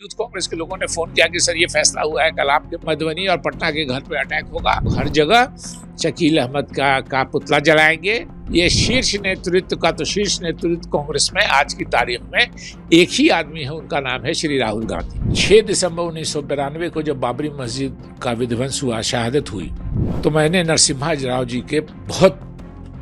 Youth Congress के लोगों ने फोन किया कि सर ये फैसला हुआ है, कल आपके मधुबनी और पटना के घर पे अटैक होगा, हर जगह शकील अहमद का पुतला जलाएंगे। ये शीर्ष नेतृत्व का तो शीर्ष नेतृत्व कांग्रेस में आज की तारीख में एक ही आदमी है, उनका नाम है श्री राहुल गांधी। 6 दिसंबर 1992 को जब बाबरी मस्जिद का विध्वंस हुआ, शहादत हुई, तो मैंने नरसिम्हा राव जी के बहुत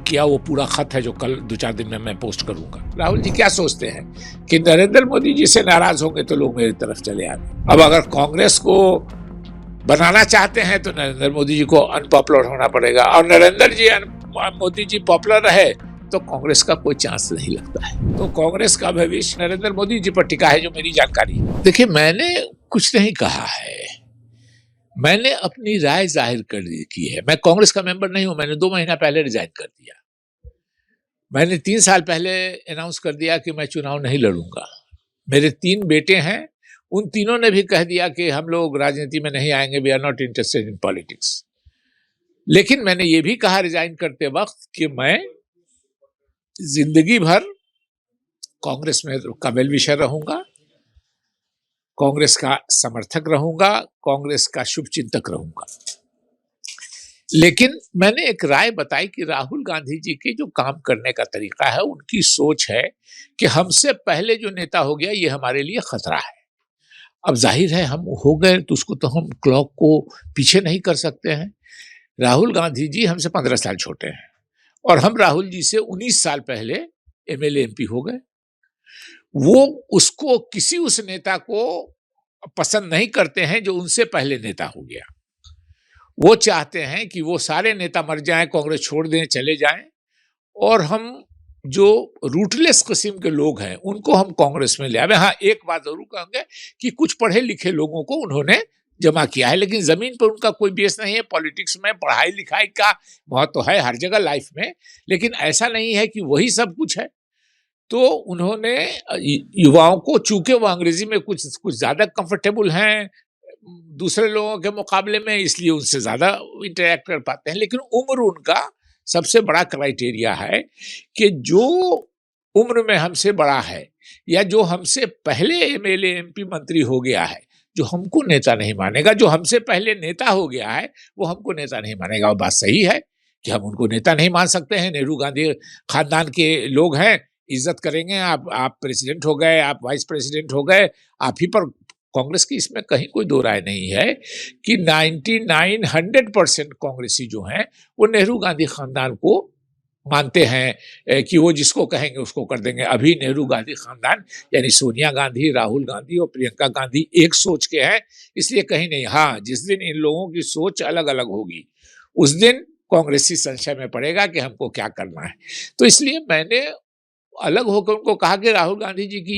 किया, वो पूरा खत है जो कल 2-4 दिन में मैं पोस्ट करूंगा। राहुल जी क्या सोचते हैं कि नरेंद्र मोदी जी से नाराज होंगे तो लोग मेरी तरफ चले आएंगे। अब अगर कांग्रेस को बनाना चाहते हैं तो नरेंद्र मोदी जी को अनपॉपुलर होना पड़ेगा, और नरेंद्र जी मोदी जी पॉपुलर रहे तो कांग्रेस का कोई चांस नहीं लगता है। तो कांग्रेस का भविष्य नरेंद्र मोदी जी पर टिका है, जो मेरी जानकारी है। देखिए, मैंने कुछ नहीं कहा है, मैंने अपनी राय जाहिर कर की है। मैं कांग्रेस का मेंबर नहीं हूं, मैंने 2 महीना पहले रिजाइन कर दिया। मैंने 3 साल पहले अनाउंस कर दिया कि मैं चुनाव नहीं लड़ूंगा। मेरे 3 बेटे हैं, उन तीनों ने भी कह दिया कि हम लोग राजनीति में नहीं आएंगे, we are not interested in politics. लेकिन मैंने ये भी कहा रिजाइन करते वक्त कि मैं जिंदगी भर कांग्रेस में का वेल विशर रहूंगा, कांग्रेस का समर्थक रहूंगा, कांग्रेस का शुभचिंतक रहूंगा। लेकिन मैंने एक राय बताई कि राहुल गांधी जी के जो काम करने का तरीका है, उनकी सोच है कि हमसे पहले जो नेता हो गया ये हमारे लिए खतरा है। अब जाहिर है हम हो गए तो उसको तो हम क्लॉक को पीछे नहीं कर सकते हैं। राहुल गांधी जी हमसे 15 साल छोटे हैं और हम राहुल जी से 19 साल पहले एमएलए एमपी हो गए। वो उसको किसी उस नेता को पसंद नहीं करते हैं जो उनसे पहले नेता हो गया। वो चाहते हैं कि वो सारे नेता मर जाएं, कांग्रेस छोड़ दें, चले जाएं, और हम जो रूटलेस किस्म के लोग हैं उनको हम कांग्रेस में ले आवे। हाँ, एक बात जरूर कहेंगे कि कुछ पढ़े लिखे लोगों को उन्होंने जमा किया है, लेकिन जमीन पर उनका कोई बेस नहीं है। पॉलिटिक्स में पढ़ाई लिखाई का महत्व है हर जगह लाइफ में, लेकिन ऐसा नहीं है कि वही सब कुछ है। तो उन्होंने युवाओं को, चूंकि वो अंग्रेजी में कुछ ज्यादा कंफर्टेबल हैं दूसरे लोगों के मुकाबले में, इसलिए उनसे ज्यादा इंटरेक्ट कर पाते हैं। लेकिन उम्र उनका सबसे बड़ा क्राइटेरिया है कि जो उम्र में हमसे बड़ा है या जो हमसे पहले एमएलए एमपी मंत्री हो गया है, जो हमको नेता नहीं मानेगा। जो हमसे पहले नेता हो गया है वो हमको नेता नहीं मानेगा। और बात सही है कि हम उनको नेता नहीं मान सकते हैं। नेहरू गांधी खानदान के लोग हैं, इज्जत करेंगे। आप प्रेसिडेंट हो गए, आप वाइस प्रेसिडेंट हो गए, आप ही पर कांग्रेस की इसमें कहीं कोई दो राय नहीं है कि 99-100% कांग्रेसी जो हैं वो नेहरू गांधी खानदान को मानते हैं कि वो जिसको कहेंगे उसको कर देंगे। अभी नेहरू गांधी खानदान यानी सोनिया गांधी, राहुल गांधी और प्रियंका गांधी एक सोच के हैं, इसलिए कहीं नहीं। हाँ, जिस दिन इन लोगों की सोच अलग अलग होगी उस दिन कांग्रेसी संशय में पड़ेगा कि हमको क्या करना है। तो इसलिए मैंने अलग होकर उनको कहा कि राहुल गांधी जी की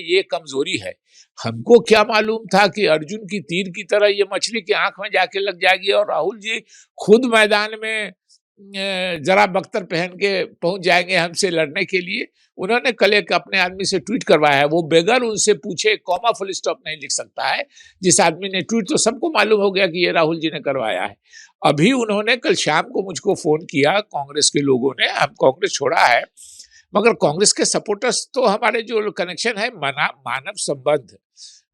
ये कमजोरी है। हमको क्या मालूम था कि अर्जुन की तीर की तरह ये मछली की आंख में जाके लग जाएगी और राहुल जी खुद मैदान में जरा बख्तर पहन के पहुंच जाएंगे हमसे लड़ने के लिए। उन्होंने कल एक अपने आदमी से ट्वीट करवाया है, वो बेगर उनसे पूछे कॉमा फुल स्टॉप नहीं लिख सकता है। जिस आदमी ने ट्वीट, तो सबको मालूम हो गया कि ये राहुल जी ने करवाया है। अभी उन्होंने कल शाम को मुझको फोन किया, कांग्रेस के लोगों ने, हम कांग्रेस छोड़ा है मगर कांग्रेस के सपोर्टर्स तो हमारे जो कनेक्शन है मानव संबंध,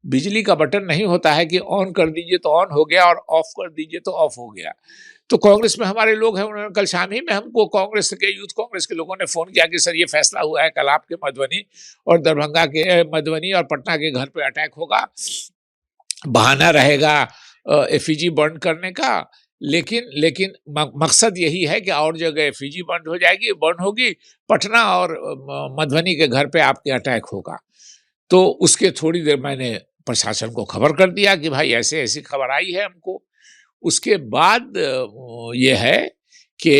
बिजली का बटन नहीं होता है कि ऑन कर दीजिए तो ऑन हो गया और ऑफ कर दीजिए तो ऑफ हो गया। तो कांग्रेस में हमारे लोग हैं, उन्होंने कल शाम ही में हमको कांग्रेस के यूथ कांग्रेस के लोगों ने फोन किया कि सर ये फैसला हुआ है, कल आपके मधुबनी और दरभंगा के मधुबनी और पटना के घर पे अटैक होगा। बहाना रहेगा एफईजी बर्न करने का, लेकिन मकसद यही है कि और जगह एफईजी बर्न होगी, पटना और मधुबनी के घर पे आपके अटैक होगा। तो उसके थोड़ी देर मैंने प्रशासन को खबर कर दिया कि भाई ऐसे ऐसी खबर आई है हमको। उसके बाद ये है कि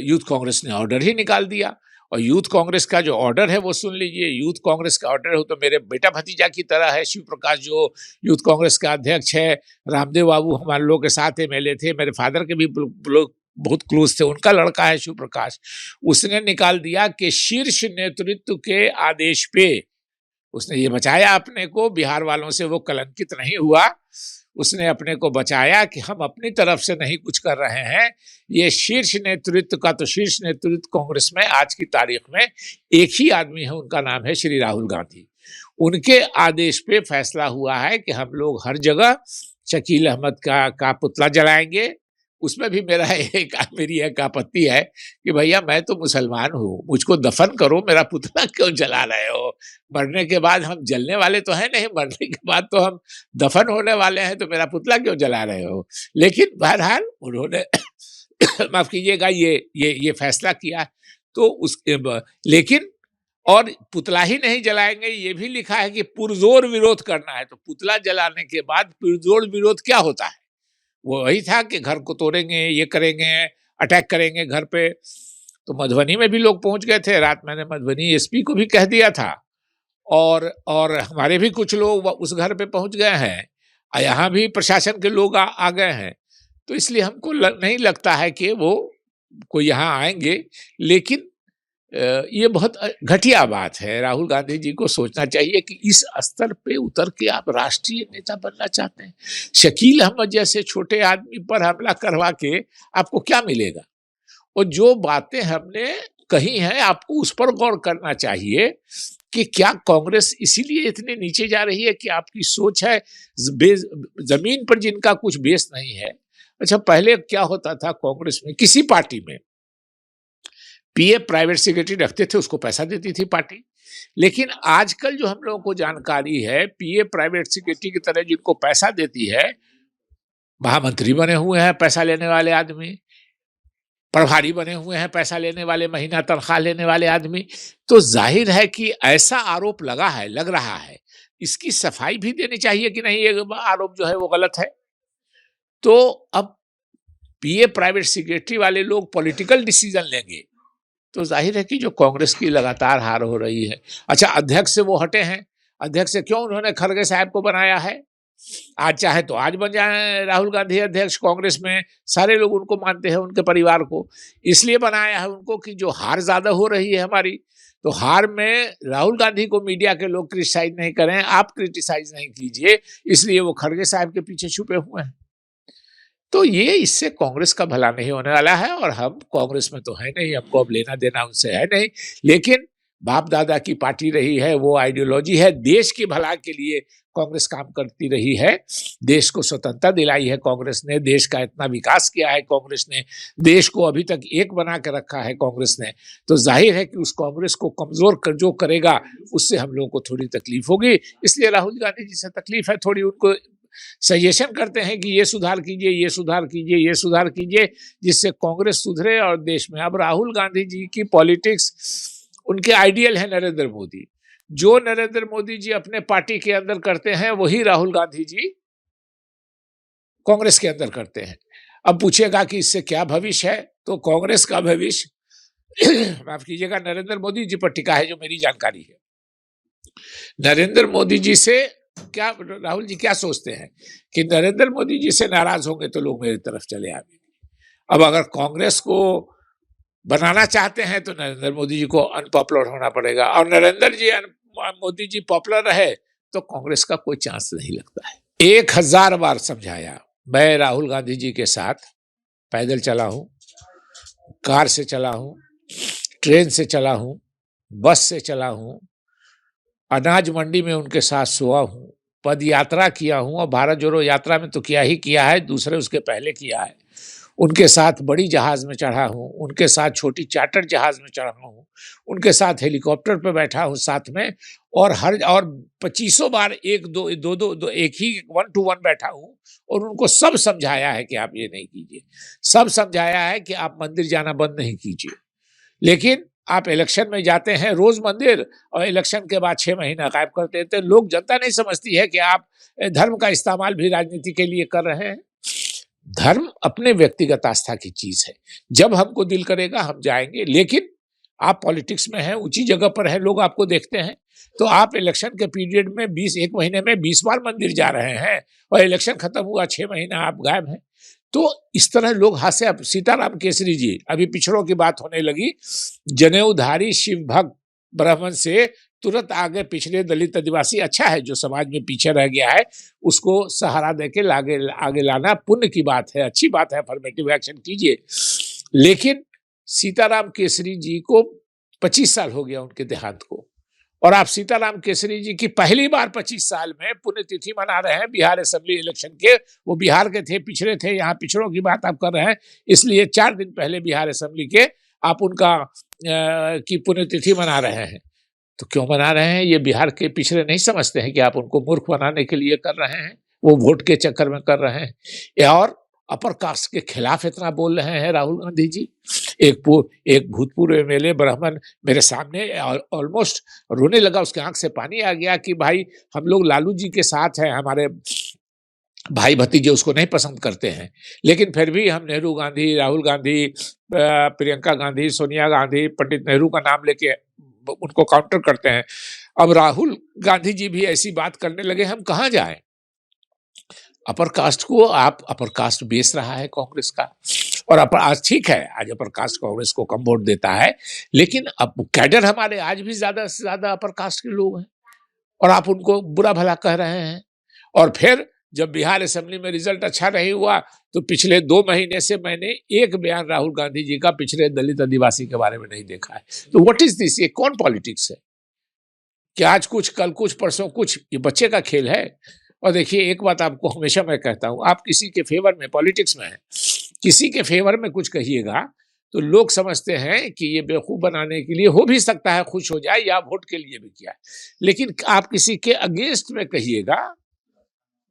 यूथ कांग्रेस ने ऑर्डर ही निकाल दिया, और यूथ कांग्रेस का जो ऑर्डर है वो सुन लीजिए। यूथ कांग्रेस का ऑर्डर हो तो मेरे बेटा भतीजा की तरह है। शिव प्रकाश जो यूथ कांग्रेस का अध्यक्ष है, रामदेव बाबू हमारे लोग के साथ एमएलए थे, मेरे फादर के भी लोग बहुत क्लोज थे, उनका लड़का है शिव प्रकाश। उसने निकाल दिया कि शीर्ष नेतृत्व के आदेश पे उसने ये बचाया अपने को, बिहार वालों से वो कलंकित नहीं हुआ। उसने अपने को बचाया कि हम अपनी तरफ से नहीं कुछ कर रहे हैं। ये शीर्ष नेतृत्व का तो शीर्ष नेतृत्व कांग्रेस में आज की तारीख में एक ही आदमी है, उनका नाम है श्री राहुल गांधी। उनके आदेश पे फैसला हुआ है कि हम लोग हर जगह शकील अहमद का पुतला जलाएंगे। उसमें भी मेरी एक आपत्ति है कि भैया मैं तो मुसलमान हूँ, मुझको दफन करो, मेरा पुतला क्यों जला रहे हो? मरने के बाद हम जलने वाले तो हैं नहीं, मरने के बाद तो हम दफन होने वाले हैं, तो मेरा पुतला क्यों जला रहे हो? लेकिन बहरहाल उन्होंने माफ कीजिएगा ये फैसला किया। तो लेकिन और पुतला ही नहीं जलाएंगे, ये भी लिखा है कि पुरजोर विरोध करना है। तो पुतला जलाने के बाद पुरजोर विरोध क्या होता है? वो वही था कि घर को तोड़ेंगे, ये करेंगे, अटैक करेंगे घर पे। तो मधुबनी में भी लोग पहुंच गए थे, रात मैंने मधुबनी एसपी को भी कह दिया था, और हमारे भी कुछ लोग उस घर पे पहुंच गए हैं, यहाँ भी प्रशासन के लोग आ गए हैं। तो इसलिए हमको नहीं लगता है कि वो कोई यहाँ आएंगे। लेकिन ये बहुत घटिया बात है। राहुल गांधी जी को सोचना चाहिए कि इस स्तर पे उतर के आप राष्ट्रीय नेता बनना चाहते हैं। शकील अहमद जैसे छोटे आदमी पर हमला करवा के आपको क्या मिलेगा? और जो बातें हमने कही हैं, आपको उस पर गौर करना चाहिए कि क्या कांग्रेस इसीलिए इतने नीचे जा रही है कि आपकी सोच है जमीन पर जिनका कुछ बेस नहीं है। अच्छा, पहले क्या होता था कांग्रेस में, किसी पार्टी में पीए प्राइवेट सेक्रेटरी रखते थे, उसको पैसा देती थी पार्टी। लेकिन आजकल जो हम लोगों को जानकारी है, पीए प्राइवेट सेक्रेटरी की तरह जिनको पैसा देती है, महामंत्री बने हुए हैं पैसा लेने वाले आदमी, प्रभारी बने हुए हैं पैसा लेने वाले, महीना तनख्वाह लेने वाले आदमी। तो जाहिर है कि ऐसा आरोप लग रहा है, इसकी सफाई भी देनी चाहिए कि नहीं, ये आरोप जो है वो गलत है। तो अब पीए प्राइवेट सेक्रेटरी वाले लोग पॉलिटिकल डिसीजन लेंगे, तो जाहिर है कि जो कांग्रेस की लगातार हार हो रही है। अच्छा, अध्यक्ष से वो हटे हैं, अध्यक्ष से क्यों उन्होंने खड़गे साहब को बनाया है? आज चाहे तो आज बन जाए राहुल गांधी अध्यक्ष, कांग्रेस में सारे लोग उनको मानते हैं, उनके परिवार को। इसलिए बनाया है उनको कि जो हार ज्यादा हो रही है हमारी, तो हार में राहुल गांधी को मीडिया के लोग क्रिटिसाइज नहीं करें, आप क्रिटिसाइज नहीं कीजिए, इसलिए वो खड़गे साहब के पीछे छुपे हुए हैं। तो ये इससे कांग्रेस का भला नहीं होने वाला है, और हम कांग्रेस में तो है नहीं, हमको अब लेना देना उनसे है नहीं। लेकिन बाप दादा की पार्टी रही है, वो आइडियोलॉजी है, देश की भला के लिए कांग्रेस काम करती रही है। देश को स्वतंत्रता दिलाई है कांग्रेस ने, देश का इतना विकास किया है कांग्रेस ने, देश को अभी तक एक बना के रखा है कांग्रेस ने। तो जाहिर है कि उस कांग्रेस को कमजोर कर जो करेगा, उससे हम लोगों को थोड़ी तकलीफ होगी। इसलिए राहुल गांधी जी से तकलीफ है थोड़ी, उनको सजेशन करते हैं कि ये सुधार कीजिए, ये सुधार कीजिए, ये सुधार कीजिए, जिससे कांग्रेस सुधरे और देश में। अब राहुल गांधी जी की पॉलिटिक्स, उनके आइडियल है नरेंद्र मोदी। जो नरेंद्र मोदी जी अपने पार्टी के अंदर करते हैं, वही राहुल गांधी जी कांग्रेस के अंदर करते हैं। अब पूछेगा कि इससे क्या भविष्य है, तो कांग्रेस का भविष्य माफ कीजिएगा नरेंद्र मोदी जी पर टिका है, जो मेरी जानकारी है। नरेंद्र मोदी जी से क्या राहुल जी क्या सोचते हैं कि नरेंद्र मोदी जी से नाराज होंगे तो लोग मेरी तरफ चले आएंगे। अब अगर कांग्रेस को बनाना चाहते हैं तो नरेंद्र मोदी जी को अनपॉपुलर होना पड़ेगा, और नरेंद्र जी मोदी जी पॉपुलर रहे तो कांग्रेस का कोई चांस नहीं लगता है। 1000 बार समझाया, मैं राहुल गांधी जी के साथ पैदल चला हूं, कार से चला हूं, ट्रेन से चला हूं, बस से चला हूं, अनाज मंडी में उनके साथ सोया हूं, पद यात्रा किया हूं, और भारत जोड़ो यात्रा में तो किया ही किया है, दूसरे उसके पहले किया है। उनके साथ बड़ी जहाज में चढ़ा हूं, उनके साथ छोटी चार्टर जहाज में चढ़ा हूं, उनके साथ हेलीकॉप्टर पर बैठा हूं साथ में, और 25 बार एक ही 1 to 1 बैठा हूं, और उनको सब समझाया है कि आप ये नहीं कीजिए, सब समझाया है कि आप मंदिर जाना बंद नहीं कीजिए। लेकिन आप इलेक्शन में जाते हैं रोज मंदिर, और इलेक्शन के बाद 6 महीना गायब कर देते हैं। लोग, जनता नहीं समझती है कि आप धर्म का इस्तेमाल भी राजनीति के लिए कर रहे हैं। धर्म अपने व्यक्तिगत आस्था की चीज है, जब हमको दिल करेगा हम जाएंगे। लेकिन आप पॉलिटिक्स में हैं, ऊंची जगह पर है, लोग आपको देखते हैं, तो आप इलेक्शन के पीरियड में 1 महीने में 20 बार मंदिर जा रहे हैं, और इलेक्शन खत्म हुआ 6 महीना आप गायब हैं। तो इस तरह लोग हास्य। सीताराम केसरी जी, अभी पिछड़ों की बात होने लगी, जनेऊधारी शिव भक्त ब्राह्मण से तुरंत आगे पिछड़े दलित आदिवासी, अच्छा है जो समाज में पीछे रह गया है उसको सहारा देके आगे लाना पुण्य की बात है, अच्छी बात है, अफर्मेटिव एक्शन कीजिए। लेकिन सीताराम केसरी जी को 25 साल हो गया उनके देहांत को, और आप सीताराम केसरी जी की पहली बार 25 साल में पुण्यतिथि मना रहे हैं बिहार असेंबली इलेक्शन के। वो बिहार के थे, पिछड़े थे, यहाँ पिछड़ों की बात आप कर रहे हैं, इसलिए 4 दिन पहले बिहार असेंबली के आप उनका की पुण्यतिथि मना रहे हैं। तो क्यों मना रहे हैं? ये बिहार के पिछड़े नहीं समझते हैं कि आप उनको मूर्ख बनाने के लिए कर रहे हैं? वो वोट के चक्कर में कर रहे हैं। और अपर कास्ट के खिलाफ इतना बोल रहे हैं राहुल गांधी जी। एक भूतपूर्व एमएलए ब्राह्मण मेरे सामने ऑलमोस्ट रोने लगा, उसके आंख से पानी आ गया कि भाई हम लोग लालू जी के साथ हैं, हमारे भाई भतीजे उसको नहीं पसंद करते हैं, लेकिन फिर भी हम नेहरू गांधी, राहुल गांधी, प्रियंका गांधी, सोनिया गांधी, पंडित नेहरू का नाम लेके उनको काउंटर करते हैं। अब राहुल गांधी जी भी ऐसी बात करने लगे, हम कहाँ जाएं? अपर कास्ट को आप अपर कास्ट बेच रहा है कांग्रेस का, और अपर आज ठीक है, आज अपर कास्ट कांग्रेस को कम वोट देता है, लेकिन अब कैडर हमारे आज भी ज्यादा से ज्यादा अपर कास्ट के लोग हैं, और आप उनको बुरा भला कह रहे हैं। और फिर जब बिहार असेंबली में रिजल्ट अच्छा नहीं हुआ तो पिछले 2 महीने से मैंने एक बयान राहुल गांधी जी का पिछड़े दलित आदिवासी के बारे में नहीं देखा है। तो व्हाट इज दिस? ये कौन पॉलिटिक्स है? कि आज कुछ, कल कुछ, परसों कुछ, ये बच्चे का खेल है। और देखिए, एक बात आपको हमेशा मैं कहता हूं, आप किसी के फेवर में, पॉलिटिक्स में है, किसी के फेवर में कुछ कहिएगा तो लोग समझते हैं कि ये बेवकूफ बनाने के लिए, हो भी सकता है खुश हो जाए, या वोट के लिए भी किया है। लेकिन आप किसी के अगेंस्ट में कहिएगा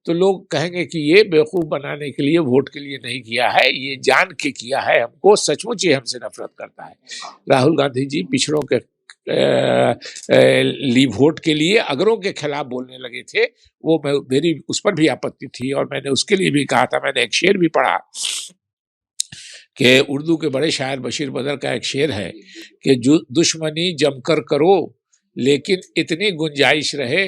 तो लोग कहेंगे कि ये बेवकूफ बनाने के लिए, वोट के लिए नहीं किया है, ये जान के किया है, हमको सचमुच ये हमसे नफरत करता है। राहुल गांधी जी पिछड़ों के वोट के लिए अगरों के खिलाफ बोलने लगे थे, वो मेरी उस पर भी आपत्ति थी, और मैंने उसके लिए भी कहा था। मैंने एक शेर भी पढ़ा कि उर्दू के बड़े शायर बशीर बदर का एक शेर है कि जो दुश्मनी जमकर करो लेकिन इतनी गुंजाइश रहे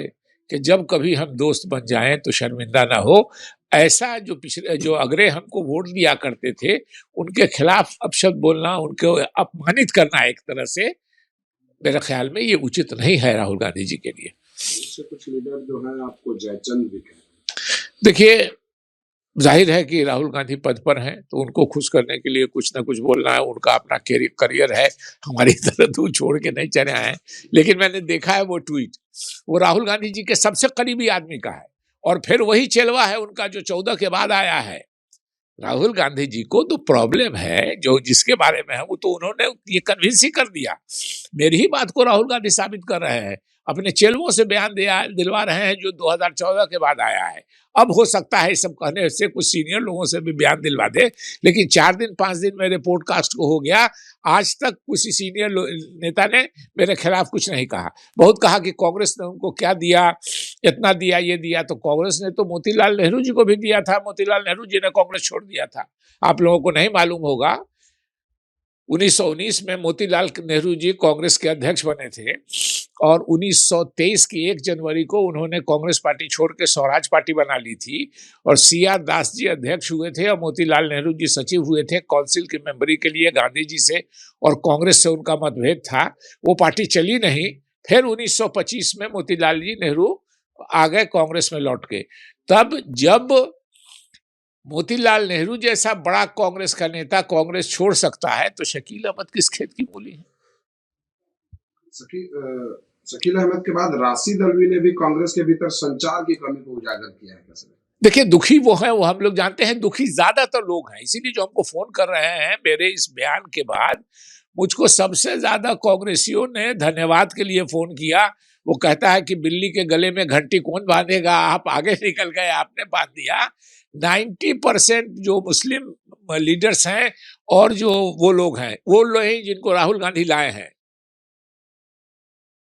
कि जब कभी हम दोस्त बन जाएं तो शर्मिंदा ना हो। ऐसा जो पिछले, जो अगरे हमको वोट दिया करते थे, उनके खिलाफ अपशब्द बोलना, उनको अपमानित करना एक तरह से, मेरे ख्याल में ये उचित नहीं है राहुल गांधी जी के लिए। कुछ लीडर जो है आपको जयचंद भी कहते। देखिए, जाहिर है कि राहुल गांधी पद पर हैं तो उनको खुश करने के लिए कुछ ना कुछ बोलना है, उनका अपना करियर है, हमारी तरह दूर छोड़ के नहीं चले आए हैं। लेकिन मैंने देखा है वो ट्वीट, वो राहुल गांधी जी के सबसे करीबी आदमी का है, और फिर वही चेलवा है उनका जो 14 के बाद आया है। राहुल गांधी जी को तो प्रॉब्लम है, जो जिसके बारे में है वो तो उन्होंने ये कन्विंस ही कर दिया। मेरी ही बात को राहुल गांधी साबित कर रहे हैं, अपने चेलवों से बयान दिलवा रहे हैं जो 2014 के बाद आया है। अब हो सकता है इस सब कहने से कुछ सीनियर लोगों से भी बयान दिलवा दे, लेकिन 4 दिन 5 दिन मेरे पॉडकास्ट को हो गया, आज तक किसी सीनियर नेता ने मेरे खिलाफ कुछ नहीं कहा। बहुत कहा कि कांग्रेस ने उनको क्या दिया, इतना दिया, ये दिया, तो कांग्रेस ने तो मोतीलाल नेहरू जी को भी दिया था। मोतीलाल नेहरू जी ने कांग्रेस छोड़ दिया था, आप लोगों को नहीं मालूम होगा। 1919 में मोतीलाल नेहरू जी कांग्रेस के अध्यक्ष बने थे, और 1923 की 1 जनवरी को उन्होंने कांग्रेस पार्टी छोड़ के स्वराज पार्टी बना ली थी, और सीआर दास जी अध्यक्ष हुए थे, और मोतीलाल नेहरू जी सचिव हुए थे काउंसिल की मेंबरी के लिए गांधी जी से, और कांग्रेस से उनका मतभेद था, वो पार्टी चली नहीं। फिर 1925 में मोतीलाल जी नेहरू आ गए कांग्रेस में लौट के। तब जब मोतीलाल नेहरू जैसा बड़ा कांग्रेस का नेता कांग्रेस छोड़ सकता है, तो शकील अहमद किस खेत की मूली है? शकील अहमद के बाद राशिद अल्वी ने भी कांग्रेस के भीतर संचार की कमी को उजागर किया है। देखिए, दुखी वो है, वो हम लोग जानते हैं, दुखी ज्यादातर लोग हैं, इसीलिए जो हमको फोन कर रहे हैं मेरे इस बयान के बाद, मुझको सबसे ज्यादा कांग्रेसियों ने धन्यवाद के लिए फोन किया। वो कहता है कि बिल्ली के गले में घंटी कौन बांधेगा, आप आगे निकल गए, आपने बांध दिया। 90% जो मुस्लिम लीडर्स हैं और जो वो लोग हैं, वो लोग हैं जिनको राहुल गांधी लाए हैं,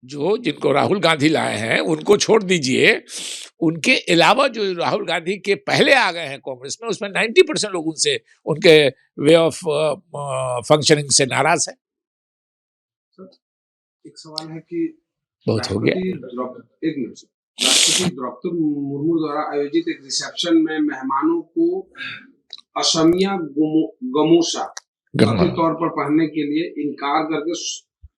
जिनको राहुल गांधी लाए हैं उनको छोड़ दीजिए, उनके अलावा जो राहुल गांधी के पहले आ गए हैं कांग्रेस में, उसमें 90% लोग उनसे, उनके वे ऑफ फंक्शनिंग से नाराज है। एक सवाल है कि बहुत हो गया। एक मिनट, राष्ट्रपति द्रौपदी मुर्मू द्वारा आयोजित एक रिसेप्शन में मेहमानों को असमिया गमोसा कथित तौर पर पहनने के लिए इनकार करके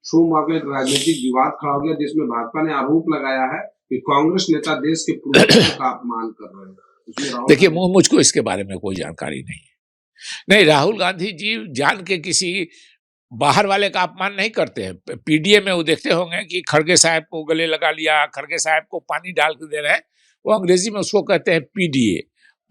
सोमवार को एक राजनीतिक विवाद खड़ा हो गया, जिसमें भाजपा ने आरोप लगाया है कि कांग्रेस नेता देश के पूर्वजों का अपमान कर रहे हैं। देखिए, मुझको इसके बारे में कोई जानकारी नहीं है। नहीं, राहुल गांधी जी जान के किसी बाहर वाले का अपमान नहीं करते हैं। पीडीए में वो देखते होंगे कि खड़गे साहब को गले लगा लिया, खड़गे साहब को पानी डाल के दे रहे हैं, वो अंग्रेजी में उसको कहते हैं PDA,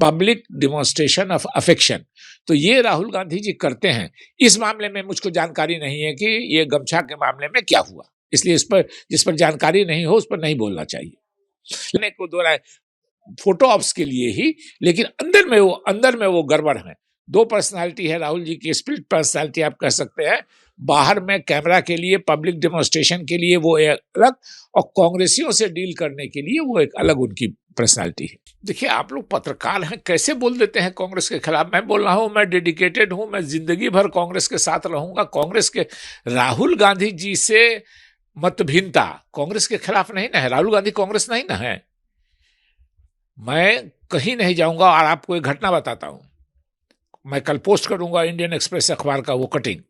public demonstration of affection. तो ये राहुल गांधी जी करते हैं। इस मामले में मुझको जानकारी नहीं है कि ये गमछा के मामले में क्या हुआ, इसलिए इस पर जिस पर जानकारी नहीं हो उस पर नहीं बोलना चाहिए। को दोहराए फोटो ऑप्स के लिए ही, लेकिन अंदर में वो गड़बड़ है। दो पर्सनालिटी है राहुल जी की, स्प्लिट पर्सनालिटी आप कह सकते हैं। बाहर में कैमरा के लिए, पब्लिक डेमोन्स्ट्रेशन के लिए वो एक अलग, और कांग्रेसियों से डील करने के लिए वो एक अलग उनकी पर्सनालिटी है। देखिए, आप लोग पत्रकार हैं, कैसे बोल देते हैं कांग्रेस के खिलाफ। मैं बोल रहा हूं, मैं डेडिकेटेड हूं, मैं जिंदगी भर कांग्रेस के साथ रहूंगा। कांग्रेस के राहुल गांधी जी से मतभिन्नता कांग्रेस के खिलाफ नहीं ना है। राहुल गांधी कांग्रेस नहीं ना है। मैं कहीं नहीं जाऊंगा। और आपको एक घटना बताता हूं, मैं कल पोस्ट करूंगा इंडियन एक्सप्रेस अखबार का वो कटिंग।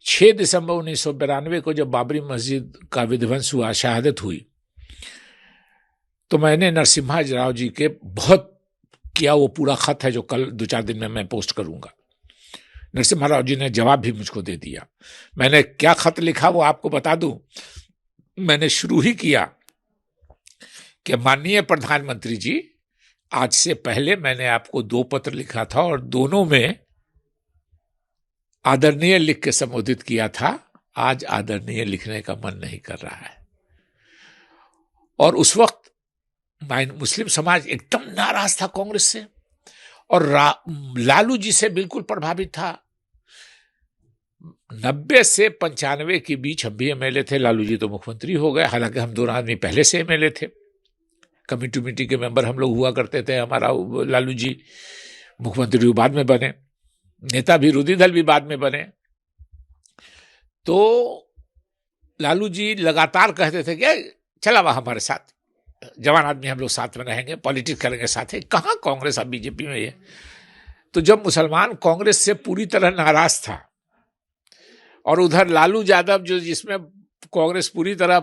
6 दिसंबर 1992 को जब बाबरी मस्जिद का विध्वंस हुआ, शहादत हुई, तो मैंने नरसिम्हा राव जी के बहुत किया, वो पूरा खत है जो कल 2-4 दिन में मैं पोस्ट करूंगा। नरसिम्हा राव जी ने जवाब भी मुझको दे दिया। मैंने क्या खत लिखा वो आपको बता दूं। मैंने शुरू ही किया कि माननीय प्रधानमंत्री जी, आज से पहले मैंने आपको 2 पत्र लिखा था और दोनों में आदरणीय लिख के संबोधित किया था। आज आदरणीय लिखने का मन नहीं कर रहा है। और उस वक्त मुस्लिम समाज एकदम नाराज था कांग्रेस से, और लालू जी से बिल्कुल प्रभावित था। 90 से 95 के बीच हम भी एमएलए थे। लालू जी तो मुख्यमंत्री हो गए, हालांकि हम दोनों आदमी पहले से एमएलए थे। कमिटी के मेंबर हम लोग हुआ करते थे। हमारा लालू जी मुख्यमंत्री बाद में बने, नेता विरोधी दल भी बाद में बने। तो लालू जी लगातार कहते थे कि चला वह हमारे साथ, जवान आदमी हम लोग साथ में रहेंगे, पॉलिटिक्स करेंगे साथ ही। कहाँ कांग्रेस अब बीजेपी में है। तो जब मुसलमान कांग्रेस से पूरी तरह नाराज था, और उधर लालू यादव जो जिसमें कांग्रेस पूरी तरह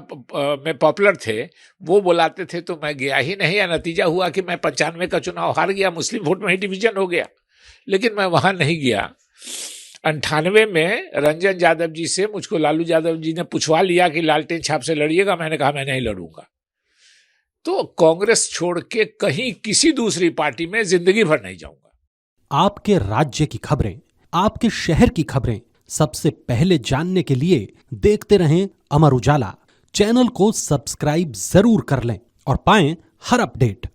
में पॉपुलर थे, वो बुलाते थे, तो मैं गया ही नहीं। या नतीजा हुआ कि मैं 95 का चुनाव हार गया, मुस्लिम वोट में ही डिवीजन हो गया, लेकिन मैं वहां नहीं गया। 98 में रंजन यादव जी से मुझको लालू यादव जी ने पूछवा लिया कि लालटेन छाप से लड़िएगा। मैंने कहा मैं नहीं लड़ूंगा। तो कांग्रेस छोड़ के कहीं किसी दूसरी पार्टी में जिंदगी भर नहीं जाऊंगा। आपके राज्य की खबरें, आपके शहर की खबरें सबसे पहले जानने के लिए देखते रहें अमर उजाला। चैनल को सब्सक्राइब जरूर कर लें और पाएं हर अपडेट।